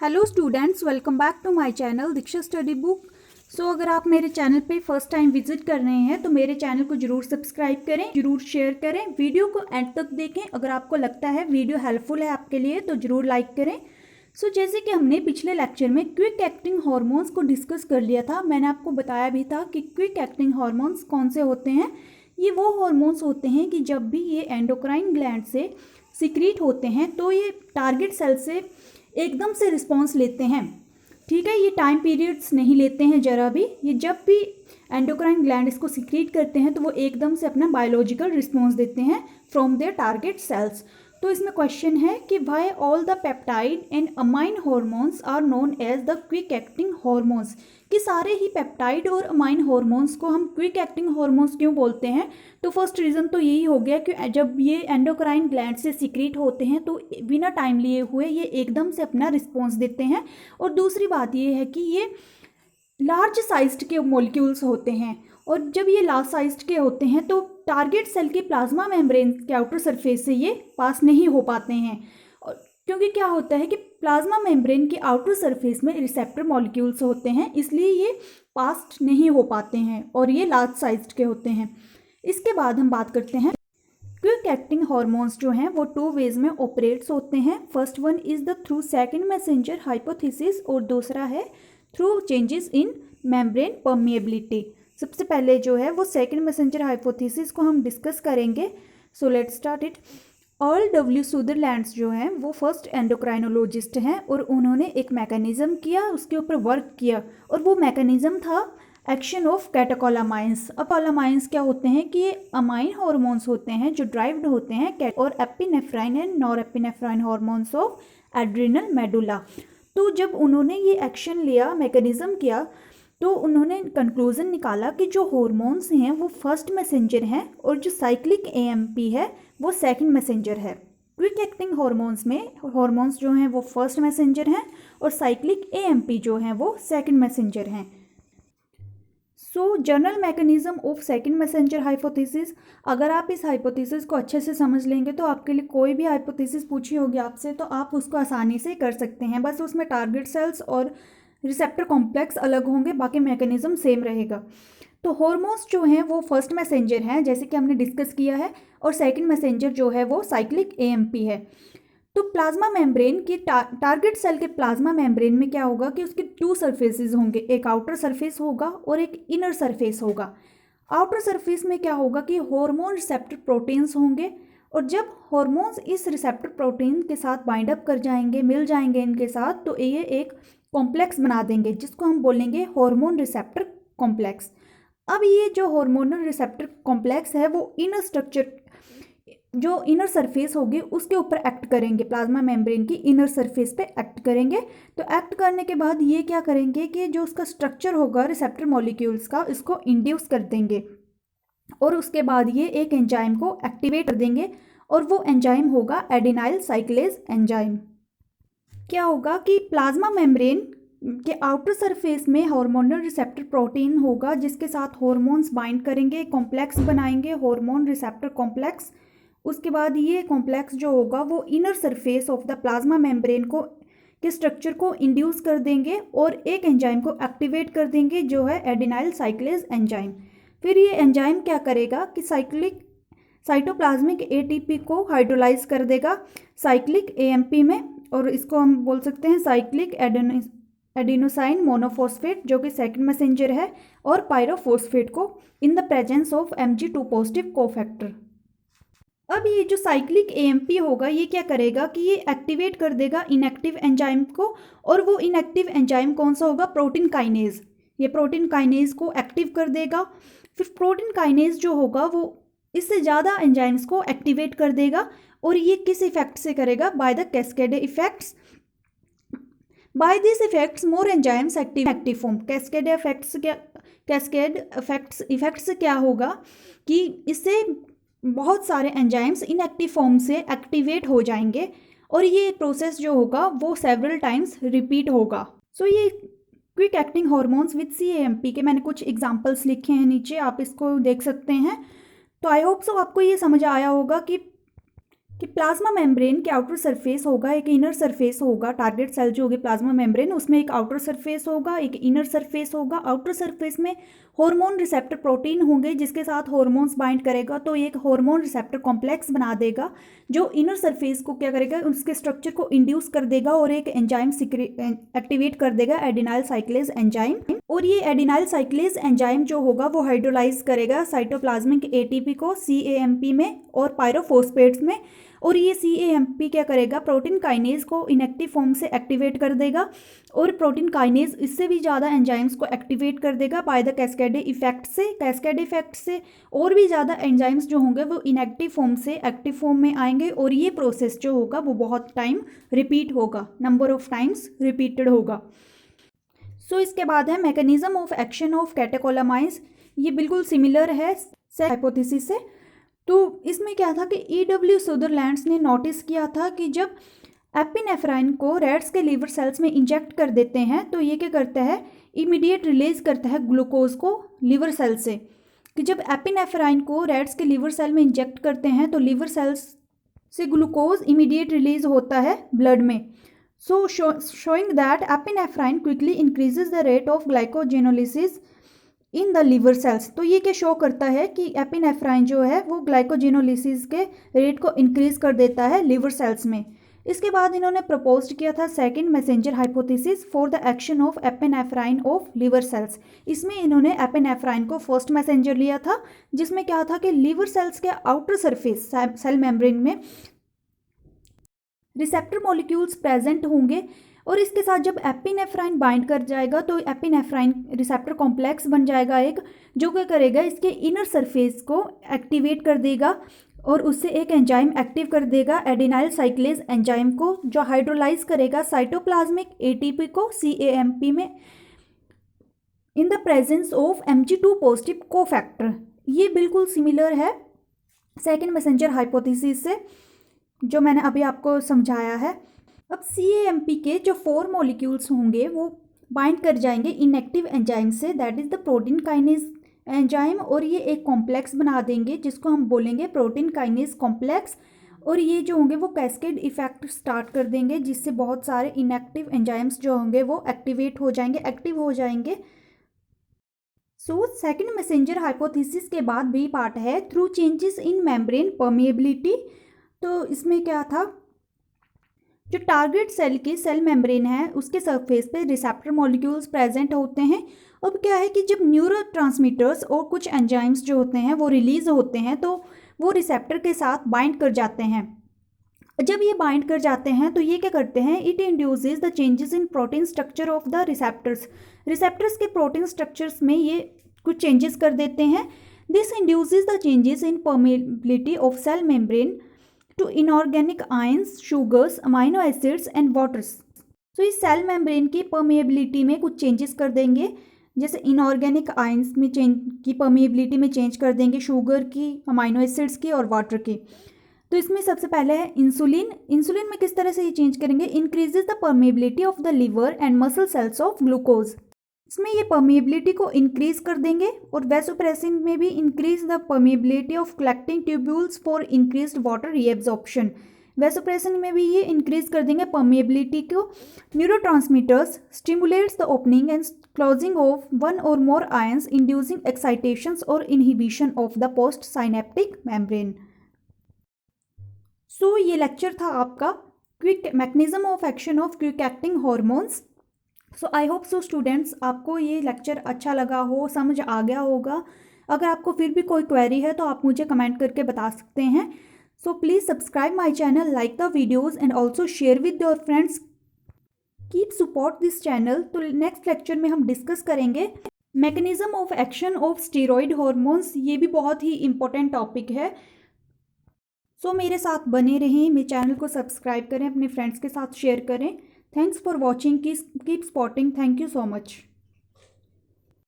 Hello students, welcome back to my channel Diksha study book. So अगर आप मेरे channel पे फर्स्ट टाइम विजिट कर रहे हैं तो मेरे चैनल को जरूर सब्सक्राइब करें, जरूर शेयर करें, वीडियो को एंड तक देखें। अगर आपको लगता है वीडियो हेल्पफुल है आपके लिए तो जरूर लाइक करें। सो जैसे कि हमने पिछले लेक्चर में क्विक एक्टिंग हार्मोन्स को डिस्कस कर लिया था, मैंने आपको बताया भी था कि क्विक एक्टिंग हार्मोन्स कौन से होते हैं। ये वो हार्मोन्स होते हैं कि जब भी ये एंडोक्राइन ग्लैंड से सिक्रीट होते हैं तो ये टारगेट सेल से एकदम से रिस्पॉन्स लेते हैं। ठीक है, ये टाइम पीरियड्स नहीं लेते हैं जरा भी। ये जब भी एंडोक्राइन ग्लैंड इसको सिक्रीट करते हैं तो वो एकदम से अपना बायोलॉजिकल रिस्पॉन्स देते हैं फ्रॉम देयर टारगेट सेल्स। तो इसमें क्वेश्चन है कि why all the peptide and amine hormones are known as the quick acting hormones, कि सारे ही पेप्टाइड और अमाइन हार्मोन्स को हम क्विक एक्टिंग हार्मोन्स क्यों बोलते हैं। तो फर्स्ट रीज़न तो यही हो गया कि जब ये एंडोक्राइन ग्लैंड से सिक्रीट होते हैं तो बिना टाइम लिए हुए ये एकदम से अपना रिस्पॉन्स देते हैं। और दूसरी बात ये है कि ये लार्ज साइज्ड के मॉलिक्यूल्स होते हैं, और जब ये लार्ज साइज्ड के होते हैं तो टारगेट सेल के प्लाज्मा मेम्ब्रेन के आउटर सरफेस से ये पास नहीं हो पाते हैं। और क्योंकि क्या होता है कि प्लाज्मा मेम्ब्रेन के आउटर सरफेस में रिसेप्टर मॉलिक्यूल्स होते हैं, इसलिए ये पास नहीं हो पाते हैं और ये लार्ज साइज्ड के होते हैं। इसके बाद हम बात करते हैं क्विक एक्टिंग हार्मोन्स जो हैं वो टू वेज में ऑपरेट्स होते हैं। First one is the through second messenger hypothesis और दूसरा है through changes in membrane permeability. सबसे पहले जो है वो सेकेंड मैसेंजर हाइपोथेसिस को हम डिस्कस करेंगे। So let's start it. Earl W Sutherlands जो हैं वो फर्स्ट एंडोक्राइनोलॉजिस्ट हैं और उन्होंने एक मैकेनिज़्म किया, उसके ऊपर वर्क किया, और वो मैकेनिज़्म था एक्शन ऑफ कैटेकोलामाइंस। अब कोलामाइंस क्या होते हैं कि ये अमाइन हार्मोन्स होते हैं जो ड्राइव्ड होते हैं और epinephrine and nor epinephrine hormones of adrenal medulla. तो जब उन्होंने ये एक्शन लिया, मैकेनिज़्म किया, तो उन्होंने कंक्लूजन निकाला कि जो हार्मोन्स हैं वो फर्स्ट मैसेंजर हैं और जो साइक्लिक एएमपी है वो सेकंड मैसेंजर है। क्विक एक्टिंग हार्मोन्स में हार्मोन्स जो हैं वो फर्स्ट मैसेंजर हैं और साइक्लिक एएमपी जो हैं वो सेकंड मैसेंजर हैं। सो general mechanism of second messenger hypothesis, अगर आप इस हाइपोथेसिस को अच्छे से समझ लेंगे तो आपके लिए कोई भी हाइपोथेसिस पूछी होगी आपसे तो आप उसको आसानी से कर सकते हैं। बस उसमें टारगेट सेल्स और रिसेप्टर कॉम्प्लेक्स अलग होंगे, बाकी मैकेनिज्म सेम रहेगा। तो हार्मोन्स जो हैं वो फर्स्ट मैसेंजर हैं जैसे कि हमने डिस्कस किया है, और सेकंड मैसेंजर जो है वो साइक्लिक एएमपी है। तो प्लाज्मा मेम्ब्रेन की टारगेट सेल के प्लाज्मा मेम्ब्रेन में क्या होगा कि उसके टू सरफेसेस होंगे, एक आउटर सरफेस होगा और एक इनर सरफेस होगा। आउटर सरफेस में क्या होगा कि हार्मोन रिसेप्टर प्रोटीन्स होंगे, और जब हार्मोन्स इस रिसेप्टर प्रोटीन के साथ बाइंड अप कर जाएंगे, मिल जाएंगे इनके साथ, तो ये एक कॉम्प्लेक्स बना देंगे जिसको हम बोलेंगे हार्मोन रिसेप्टर कॉम्प्लेक्स। अब ये जो हार्मोनल रिसेप्टर कॉम्प्लेक्स है वो इनर स्ट्रक्चर, जो इनर सरफेस होगी उसके ऊपर एक्ट करेंगे, प्लाज्मा मेम्ब्रेन की इनर सरफेस पे एक्ट करेंगे। तो एक्ट करने के बाद ये क्या करेंगे कि जो उसका स्ट्रक्चर होगा रिसेप्टर मॉलिक्यूल्स का, इसको इंड्यूस कर देंगे, और उसके बाद ये एक एंजाइम को एक्टिवेट कर देंगे, और वो एंजाइम होगा एडिनाइल साइक्लेज एंजाइम। क्या होगा कि प्लाज्मा मेम्ब्रेन के आउटर सरफेस में हार्मोनल रिसेप्टर प्रोटीन होगा जिसके साथ हार्मोन्स बाइंड करेंगे, कॉम्प्लेक्स बनाएंगे, हार्मोन रिसेप्टर कॉम्प्लेक्स। उसके बाद ये कॉम्प्लेक्स जो होगा वो inner surface of the plasma membrane को के स्ट्रक्चर को इंड्यूस कर देंगे और एक एंजाइम को एक्टिवेट कर देंगे जो है एडिनाइल साइक्लेज एंजाइम। फिर ये एंजाइम क्या करेगा कि साइटोप्लाज्मिक एटीपी को हाइड्रोलाइज कर देगा साइक्लिक एएमपी में, और इसको हम बोल सकते हैं साइक्लिक एडिनोसाइन मोनोफॉस्फेट जो कि सेकंड मैसेंजर है, और पायरोफॉस्फेट को in the presence of Mg2 positive cofactor. अब ये जो साइक्लिक एएमपी होगा ये क्या करेगा कि ये एक्टिवेट कर देगा इनएक्टिव एंजाइम को, और वो इनएक्टिव एंजाइम कौन सा होगा, प्रोटीन काइनेज। ये प्रोटीन काइनेज को एक्टिव कर देगा। फिर प्रोटीन काइनेज जो होगा वो इससे ज़्यादा एंजाइम्स को एक्टिवेट कर देगा, और ये किस इफेक्ट से करेगा, by the cascade effects. By this effects more enzymes active form. Cascade effects क्या होगा कि इससे बहुत सारे एंजाइम्स इनएक्टिव फॉर्म से एक्टिवेट हो जाएंगे, और ये प्रोसेस जो होगा वो सेवरल टाइम्स रिपीट होगा। सो ये quick acting hormones with CAMP के मैंने कुछ एग्जांपल्स लिखे हैं नीचे, आप इसको देख सकते हैं। तो आई होप सो आपको ये समझ आया होगा कि कि प्लाज्मा मेम्ब्रेन के आउटर सरफेस होगा, एक इनर सरफेस होगा। टारगेट सेल जो होगी प्लाज्मा मेम्ब्रेन, उसमें एक आउटर सरफेस होगा, एक इनर सरफेस होगा। आउटर सरफेस में हार्मोन रिसेप्टर प्रोटीन होंगे जिसके साथ हार्मोन्स बाइंड करेगा, तो एक हार्मोन रिसेप्टर कॉम्प्लेक्स बना देगा जो इनर सरफेस को क्या करेगा, उसके स्ट्रक्चर को इंड्यूस कर देगा और एक एंजाइम एक्टिवेट कर देगा, एडिनाइल साइक्लेज एंजाइम। और ये एडिनाइल साइक्लेज एंजाइम जो होगा वो हाइड्रोलाइज करेगा साइटोप्लाज्मिक एटीपी को CAMP में और पायरोफॉस्फेट्स में। और ये CAMP क्या करेगा, प्रोटीन काइनेज को इनएक्टिव फॉर्म से एक्टिवेट कर देगा और प्रोटीन काइनेज इससे भी ज़्यादा एंजाइम्स को एक्टिवेट कर देगा बाय द कैस्केड इफेक्ट से। कैस्केड इफेक्ट से और भी ज़्यादा एंजाइम्स जो होंगे वो इनएक्टिव फॉर्म से एक्टिव फॉर्म में आएंगे और ये प्रोसेस जो होगा वो बहुत टाइम रिपीट होगा, नंबर ऑफ टाइम्स रिपीटेड होगा। सो इसके बाद है mechanism of action of catecholamines. ये बिल्कुल सिमिलर है सेल हाइपोथेसिस से। तो इसमें क्या था कि E.W. सुदरलैंड्स ने नोटिस किया था कि जब एपिनेफ्राइन को रैट्स के लीवर सेल्स में इंजेक्ट कर देते हैं तो ये क्या करता है, इमीडिएट रिलीज करता है ग्लूकोज को लिवर सेल से। कि जब एपिनेफ्राइन को रैट्स के लीवर सेल में इंजेक्ट करते हैं तो लीवर सेल्स से ग्लूकोज इमीडिएट रिलीज होता है ब्लड में। So showing that epinephrine quickly increases the rate of glycogenolysis in the liver cells. तो ये क्या शो करता है कि एपिनेफ्राइन जो है वो ग्लाइकोजेनोलिसिस के रेट को इंक्रीज कर देता है लिवर सेल्स में। इसके बाद इन्होंने प्रपोज किया था second messenger hypothesis for the action of epinephrine of liver cells. इसमें इन्होंने एपिनेफ्राइन को फर्स्ट मैसेंजर लिया था, जिसमें क्या था कि लिवर सेल्स के आउटर सरफेस सेल मेम्ब्रेन में रिसेप्टर मॉलिक्यूल्स प्रेजेंट होंगे और इसके साथ जब एपिनेफ्राइन बाइंड कर जाएगा तो एपिनेफ्राइन रिसेप्टर कॉम्प्लेक्स बन जाएगा एक, जो क्या करेगा, इसके इनर सरफेस को एक्टिवेट कर देगा और उससे एक एंजाइम एक्टिव कर देगा, एडिनाइल साइक्लेज एंजाइम को, जो हाइड्रोलाइज करेगा साइटोप्लाज्मिक एटीपी को CAMP में in the presence of Mg2 positive cofactor. ये बिल्कुल सिमिलर है सेकेंड मैसेंजर हाइपोथेसिस से जो मैंने अभी आपको समझाया है। अब CAMP के जो 4 मॉलिक्यूल्स होंगे वो बाइंड कर जाएंगे इनएक्टिव एंजाइम से, that is the protein kinase enzyme, और ये एक कॉम्प्लेक्स बना देंगे जिसको हम बोलेंगे प्रोटीन काइनेज कॉम्प्लेक्स। और ये जो होंगे वो कैस्केड इफेक्ट स्टार्ट कर देंगे जिससे बहुत सारे इनएक्टिव एंजाइम्स जो होंगे वो एक्टिवेट हो जाएंगे, एक्टिव हो जाएंगे। सो सेकेंड मैसेंजर हाइपोथेसिस के बाद भी पार्ट है through changes in membrane permeability. तो इसमें क्या था, जो टारगेट सेल की सेल मेम्ब्रेन है उसके सरफेस पे रिसेप्टर मॉलिक्यूल्स प्रेजेंट होते हैं। अब क्या है कि जब न्यूरोट्रांसमीटर्स और कुछ एंजाइम्स जो होते हैं वो रिलीज होते हैं तो वो रिसेप्टर के साथ बाइंड कर जाते हैं। जब ये बाइंड कर जाते हैं तो ये क्या करते हैं, it induces the changes in protein structure of the receptors. Receptors के प्रोटीन स्ट्रक्चर्स में ये कुछ चेंजेस कर देते हैं। This induces the changes in permeability of cell membrane to inorganic ions, sugars, amino acids and waters. तो इस cell membrane की परमिएबिलिटी में कुछ चेंजेस कर देंगे, जैसे इनऑर्गेनिक आयंस में की परमिएबिलिटी में चेंज कर देंगे, शुगर की, अमाइनो एसिड्स की और वाटर की। तो इसमें सबसे पहले है इंसुलिन। इंसुलिन में किस तरह से ये चेंज करेंगे, increases the permeability of the liver and muscle cells of glucose. इसमें ये परमिएबिलिटी को इंक्रीज कर देंगे। और वैसोप्रेसिन में भी increase the permeability of collecting tubules for increased water reabsorption. Vasopressin में भी ये इंक्रीज कर देंगे परमिएबिलिटी को। Neurotransmitters stimulates the opening and closing of one or more ions inducing excitations or inhibition of the post synaptic membrane. So ये lecture था आपका quick mechanism of action of quick acting hormones. So I hope so students आपको ये lecture अच्छा लगा हो, समझ आ गया होगा। अगर आपको फिर भी कोई क्वेरी है तो आप मुझे कमेंट करके बता सकते हैं। So please subscribe my channel, like the videos and also share with your friends. Keep support this channel. तो नेक्स्ट लेक्चर में हम डिस्कस करेंगे mechanism of action of steroid hormones. ये भी बहुत ही इंपॉर्टेंट टॉपिक है। सो मेरे साथ बने रहें, मेरे चैनल को सब्सक्राइब करें, अपने फ्रेंड्स के साथ शेयर करें। Thanks for watching. Keep spotting. Thank you so much.